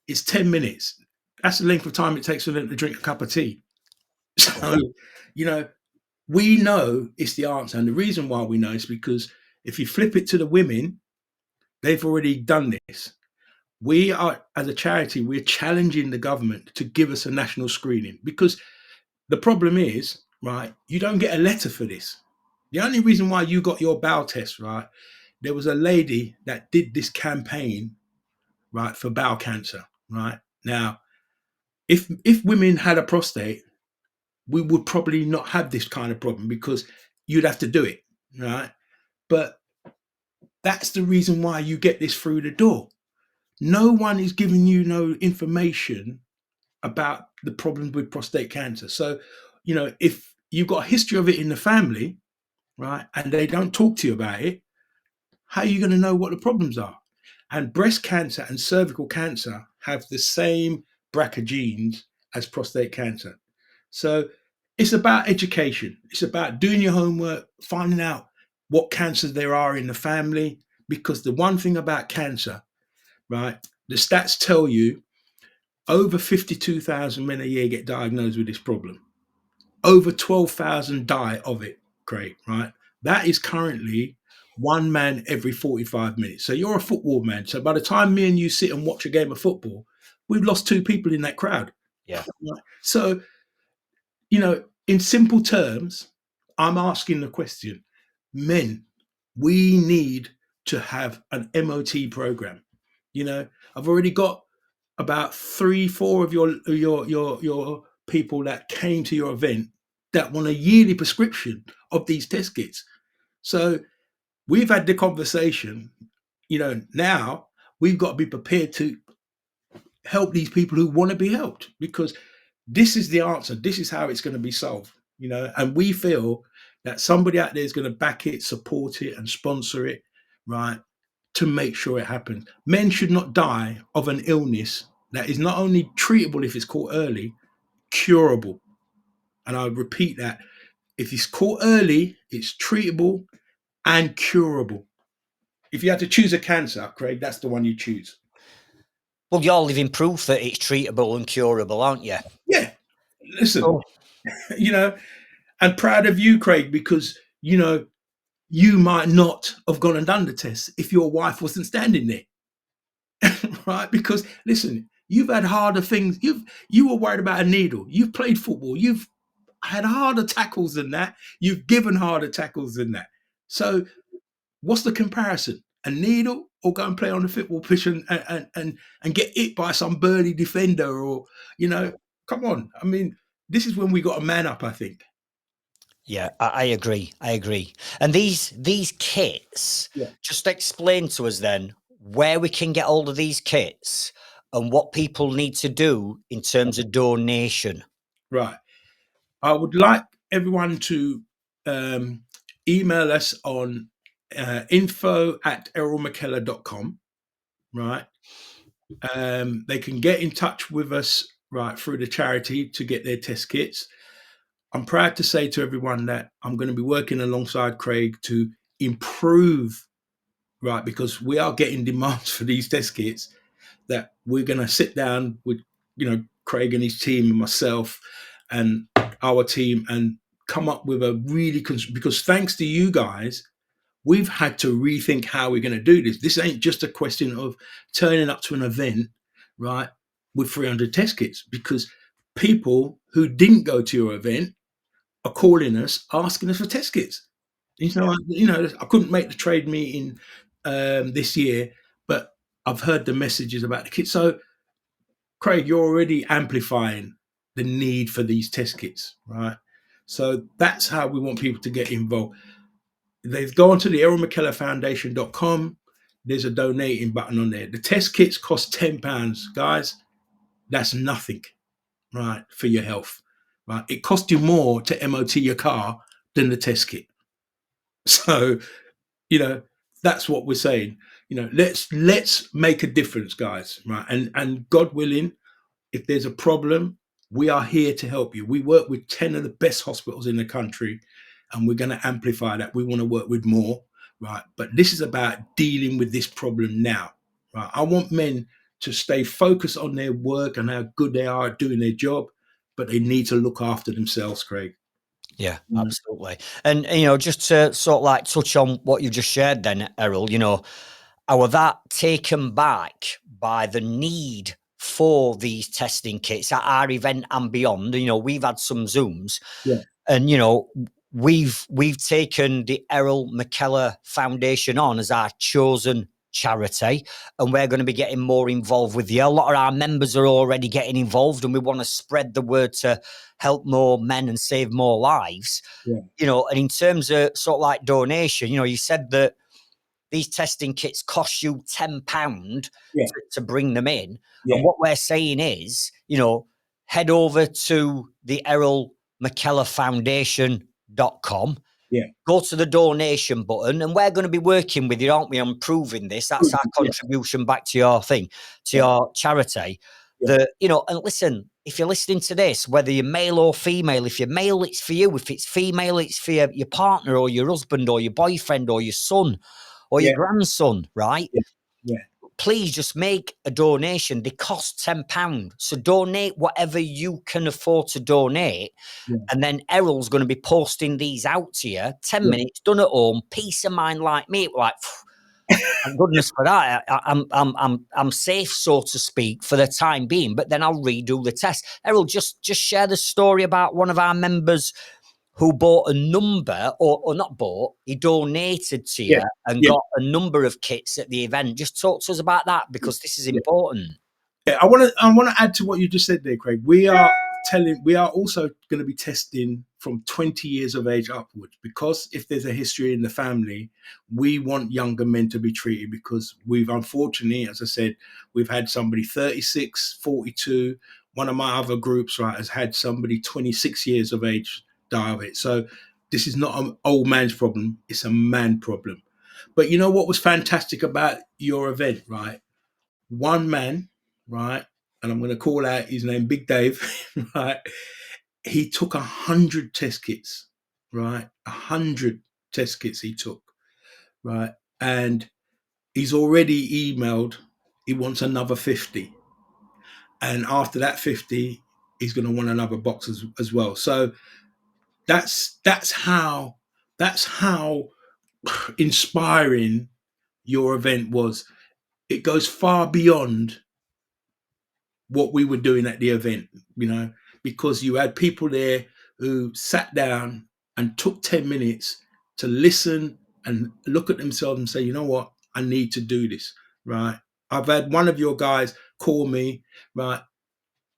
it's 10 minutes. That's the length of time it takes for them to drink a cup of tea. So, you know, we know it's the answer. And the reason why we know is because if you flip it to the women, they've already done this. We are, as a charity, we're challenging the government to give us a national screening, because the problem is, right, you don't get a letter for this. The only reason why you got your bowel test, right, there was a lady that did this campaign, right, for bowel cancer, right? Now, if women had a prostate, we would probably not have this kind of problem, because you'd have to do it, right? But that's the reason why you get this through the door. No one is giving you no information about the problems with prostate cancer. So, you know, if you've got a history of it in the family, right, and they don't talk to you about it, how are you going to know what the problems are? And breast cancer and cervical cancer have the same BRCA genes as prostate cancer. So it's about education. It's about doing your homework, finding out what cancers there are in the family. Because the one thing about cancer, right, the stats tell you over 52,000 men a year get diagnosed with this problem. Over 12,000 die of it, Craig, right? That is currently one man every 45 minutes. So you're a football man. So by the time me and you sit and watch a game of football, we've lost two people in that crowd. Yeah. So, you know, in simple terms, I'm asking the question, men, we need to have an MOT program. You know, I've already got about 3-4 of your people that came to your event that want a yearly prescription of these test kits. So we've had the conversation, you know, now we've got to be prepared to help these people who want to be helped, because this is the answer. This is how it's going to be solved, you know, and we feel that somebody out there is going to back it, support it, and sponsor it, right, to make sure it happens. Men should not die of an illness that is not only treatable if it's caught early, curable. And I repeat that. If it's caught early, it's treatable and curable. If you had to choose a cancer, Craig, that's the one you choose. Well, you're living proof that it's treatable and curable, aren't you? Yeah. Listen, Oh. you know, and proud of you, Craig, because, you know, you might not have gone and done the test if your wife wasn't standing there. Right? Because listen, you've had harder things. You were worried about a needle. You've played football. You've had harder tackles than that. You've given harder tackles than that. So what's the comparison? A needle or go and play on the football pitch and get hit by some burly defender or, come on. I mean, this is when we got to man up, I think. Yeah, I agree. I agree. And these kits, Yeah. just explain to us then where we can get hold of these kits and what people need to do in terms of donation. Right. I would like everyone to email us on info@errolmckellar.com. Right. They can get in touch with us right through the charity to get their test kits. I'm proud to say to everyone that I'm going to be working alongside Craig to improve, right, because we are getting demands for these test kits, that we're going to sit down with, Craig and his team and myself and our team and come up with a really, because thanks to you guys, we've had to rethink how we're going to do this. This ain't just a question of turning up to an event, right, with 300 test kits, because people who didn't go to your event are calling us, asking us for test kits. I couldn't make the trade meeting this year, but I've heard the messages about the kits. So, Craig, you're already amplifying the need for these test kits, right? So that's how we want people to get involved. They've gone to the errolmckellarfoundation.com. There's a donating button on there. The test kits cost £10, guys. That's nothing, right, for your health, right? It costs you more to MOT your car than the test kit. So, you know, that's what we're saying. Let's make a difference, guys, right? And God willing, if there's a problem, we are here to help you. We work with 10 of the best hospitals in the country, and we're going to amplify that. We want to work with more, right? But this is about dealing with this problem now, right? I want men to stay focused on their work and how good they are at doing their job, but they need to look after themselves, Craig. Yeah, absolutely. And, just to sort of like touch on what you just shared then, Errol, I was that taken back by the need for these testing kits at our event and beyond. We've had some Zooms, Yeah. and we've taken the Errol McKellar Foundation on as our chosen charity, and we're going to be getting more involved with you. A lot of our members are already getting involved, and we want to spread the word to help more men and save more lives. Yeah. And in terms of sort of like donation, you said that these testing kits cost you £10 Yeah. to bring them in. Yeah. And what we're saying is, head over to the Errol McKellar Foundation.com. Yeah. Go to the donation button, and we're going to be working with you, aren't we, on proving this? That's our contribution back to your thing, to your charity. And listen, if you're listening to this, whether you're male or female, if you're male, it's for you. If it's female, it's for your partner or your husband or your boyfriend or your son or your grandson, right? Yeah. Please just make a donation. They cost £10. So donate whatever you can afford to donate. Yeah. And then Errol's going to be posting these out to you. 10 minutes, done at home, peace of mind like me. Like, thank goodness for that. I'm safe, so to speak, for the time being. But then I'll redo the test. Errol, just share the story about one of our members who bought a number, or not bought, he donated to you and got a number of kits at the event. Just talk to us about that, because this is important. Yeah, I want to add to what you just said there, Craig. We are also going to be testing from 20 years of age upwards, because if there's a history in the family, we want younger men to be treated, because we've, unfortunately, as I said, we've had somebody 36, 42. One of my other groups, right, has had somebody 26 years of age die of it. So this is not an old man's problem, it's a man problem. But you know what was fantastic about your event, right? One man, right, and I'm going to call out his name, Big Dave, right? He took 100 test kits, right? 100 test kits he took, right? And he's already emailed, he wants another 50. And after that 50, he's going to want another box as well. So that's how inspiring your event was. It goes far beyond what we were doing at the event, because you had people there who sat down and took 10 minutes to listen and look at themselves and say, you know what, I need to do this, right? I've had one of your guys call me, right?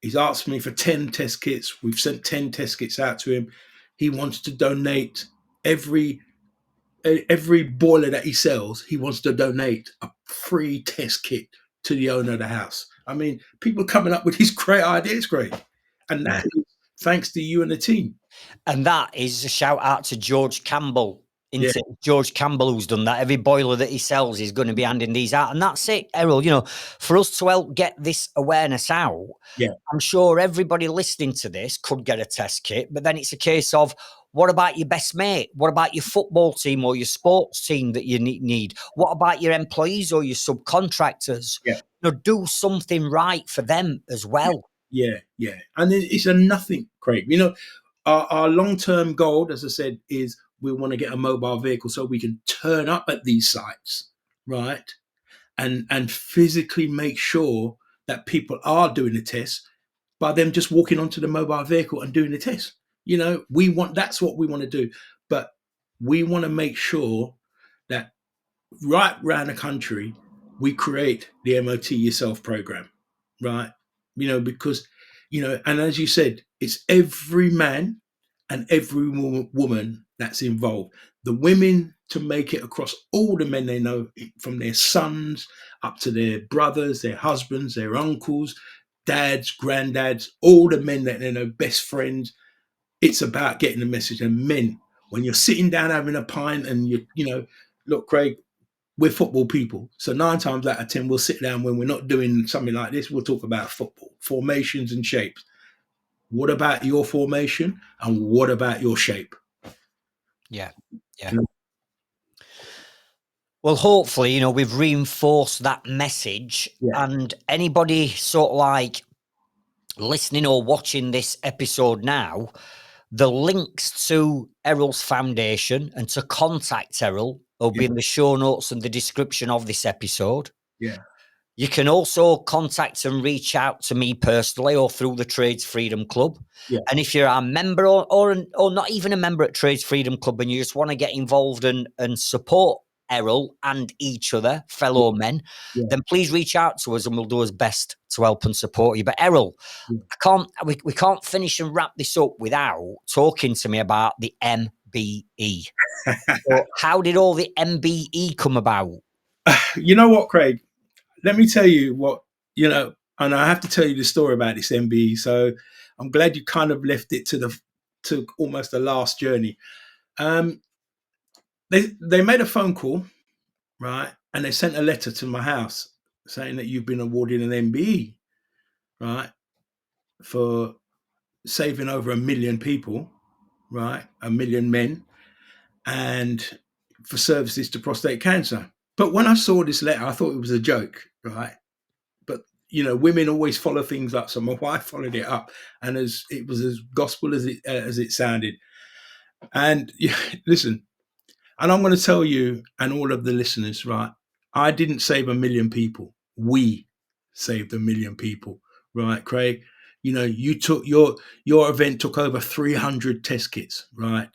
He's asked me for 10 test kits. We've sent 10 test kits out to him. He wants to donate every boiler that he sells. He wants to donate a free test kit to the owner of the house. I mean, people are coming up with these great ideas, Craig, and Yeah. that is thanks to you and the team. And that is a shout out to George Campbell. Yeah, George Campbell, who's done that. Every boiler that he sells is going to be handing these out. And that's it, Errol. You know, for us to help get this awareness out, yeah, I'm sure everybody listening to this could get a test kit, but then it's a case of, what about your best mate? What about your football team or your sports team that you need? What about your employees or your subcontractors? yeah. You know, do something right for them as well. Yeah, yeah. And it's a nothing, Craig. You know, our long term goal, as I said, is we want to get a mobile vehicle so we can turn up at these sites, right? And physically make sure that people are doing the test by them just walking onto the mobile vehicle and doing the test. You know, that's what we want to do. But we want to make sure that right around the country, we create the MOT yourself program, right? You know, because, you know, and as you said, it's every man and every woman that's involved. The women to make it across all the men they know, from their sons up to their brothers, their husbands, their uncles, dads, granddads, all the men that they know, best friends. It's about getting the message. And men, when you're sitting down having a pint and you know, look, Craig, we're football people. So 9 times out of 10, we'll sit down when we're not doing something like this. We'll talk about football, formations and shapes. What about your formation? And what about your shape? Yeah. Yeah. Well, hopefully, you know, we've reinforced that message, Yeah. and anybody sort of like listening or watching this episode now, the links to Errol's foundation and to contact Errol will be in the show notes and the description of this episode. Yeah. You can also contact and reach out to me personally or through the Trades Freedom Club. Yeah. And if you're a member or not even a member at Trades Freedom Club and you just want to get involved and support Errol and each other, fellow men, Yeah. then please reach out to us and we'll do our best to help and support you. But Errol, we can't finish and wrap this up without talking to me about the MBE. So how did all the MBE come about? You know what, Craig? Let me tell you what, you know, and I have to tell you the story about this MBE. So I'm glad you kind of left it to almost the last journey. They made a phone call, right? And they sent a letter to my house saying that you've been awarded an MBE, right? For saving over 1 million people, right? 1 million men, and for services to prostate cancer. But when I saw this letter, I thought it was a joke, right? But you know, women always follow things up. So my wife followed it up, and it was as gospel as it sounded. And yeah, listen, and I'm going to tell you and all of the listeners, right? I didn't save 1 million people. We saved 1 million people, right, Craig? You know, you took your event took over 300 test kits, right?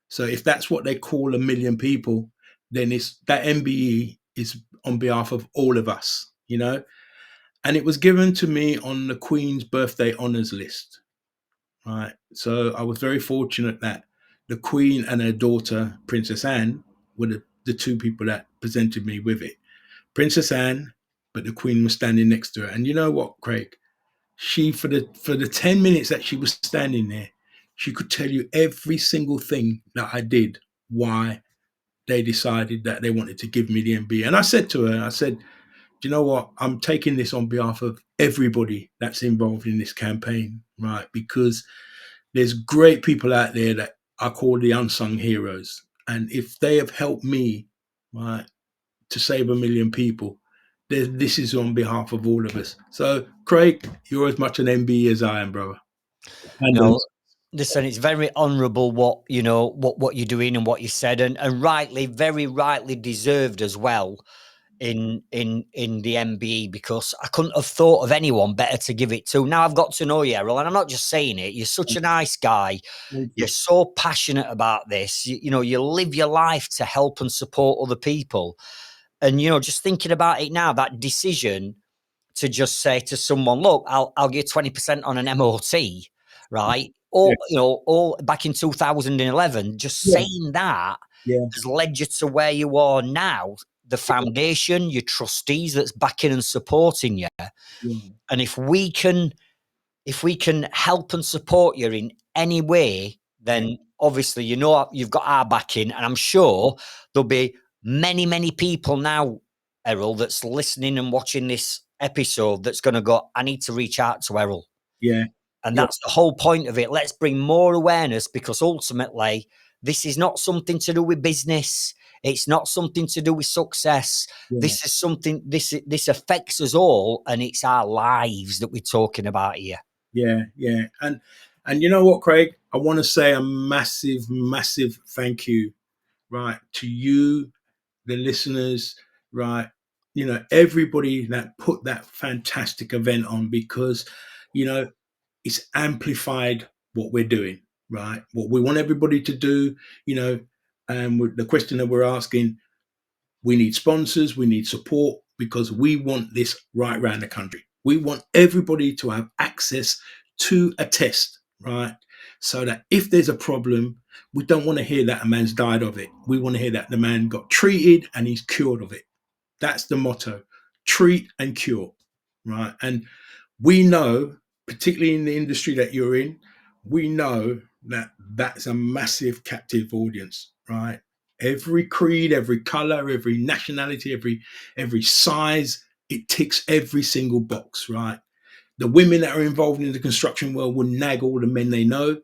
So if that's what they call 1 million people, then it's that MBE is on behalf of all of us, you know. And it was given to me on the Queen's birthday honours list, right? So I was very fortunate that the Queen and her daughter, Princess Anne, were the two people that presented me with it. Princess Anne, but the Queen was standing next to her. And you know what, Craig? She for the 10 minutes that she was standing there, she could tell you every single thing that I did, why they decided that they wanted to give me the MBA. And I said to her, I said, do you know what? I'm taking this on behalf of everybody that's involved in this campaign, right? Because there's great people out there that I call the unsung heroes. And if they have helped me, right, to save 1 million people, this is on behalf of all of us. So, Craig, you're as much an MBE as I am, brother. No, listen, it's very honourable what you know what you're doing and what you said, and rightly, very rightly deserved as well. in the MBE, because I couldn't have thought of anyone better to give it to. Now I've got to know you, Errol, and I'm not just saying it. You're such a nice guy. Thank You're you. so passionate about this. You know, you live your life to help and support other people. And, you know, just thinking about it now, that decision to just say to someone, look, I'll give 20% on an MOT, right? Yeah, Or, you know, all back in 2011, just yeah, saying that yeah, has led you to where you are now. The foundation, your trustees that's backing and supporting you. yeah, And if we can help and support you in any way, yeah, then obviously, you know, you've got our backing. And I'm sure there'll be many, many people now, Errol, that's listening and watching this episode that's going to go, I need to reach out to Errol. yeah. And You're, that's the whole point of it. Let's bring more awareness, because ultimately, this is not something to do with business. It's not something to do with success. yeah, This is something, this affects us all, and it's our lives that we're talking about here. yeah, yeah. And you know what, Craig? I want to say a massive, massive thank you, right, to you, the listeners, right? You know, everybody that put that fantastic event on, because, you know, it's amplified what we're doing, right? What we want everybody to do, you know, and the question that we're asking, we need sponsors, we need support, because we want this right around the country. We want everybody to have access to a test, right? So that if there's a problem, we don't want to hear that a man's died of it. We want to hear that the man got treated and he's cured of it. That's the motto: treat and cure, right? And we know, particularly in the industry that you're in, we know that that's a massive captive audience, right? Every creed, every color, every nationality, every size, it ticks every single box, right? The women that are involved in the construction world will nag all the men they know,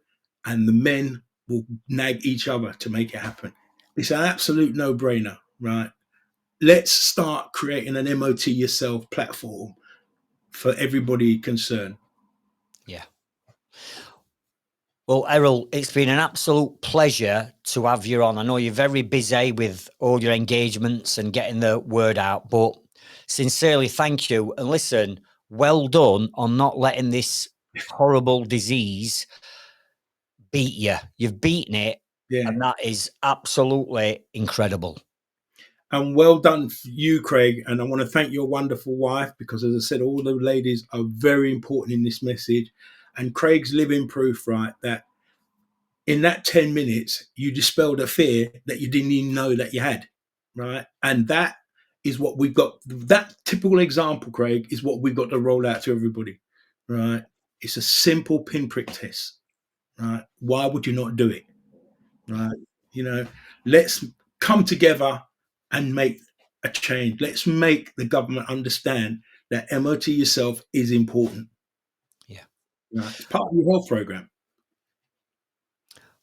and the men will nag each other to make it happen. It's an absolute no-brainer, right? Let's start creating an MOT yourself platform for everybody concerned. Yeah. Well, Errol, it's been an absolute pleasure to have you on. I know you're very busy with all your engagements and getting the word out, but sincerely, thank you. And listen, well done on not letting this horrible disease beat you. You've beaten it, Yeah. and that is absolutely incredible. And well done for you, Craig. And I want to thank your wonderful wife, because, as I said, all the ladies are very important in this message. And Craig's living proof, right, that in that 10 minutes, you dispelled a fear that you didn't even know that you had, right? And that is what we've got. That typical example, Craig, is what we've got to roll out to everybody, right? It's a simple pinprick test, right? Why would you not do it, Yeah. right? You know, let's come together and make a change. Let's make the government understand that MOT yourself is important. Yeah. Right? It's part of your health program.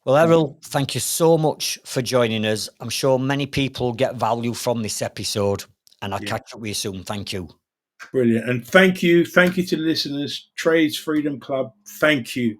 Well, Errol, thank you so much for joining us. I'm sure many people get value from this episode, and I'll Yeah, catch up with you soon. Thank you. brilliant. And thank you to the listeners. Trades Freedom Club. Thank you.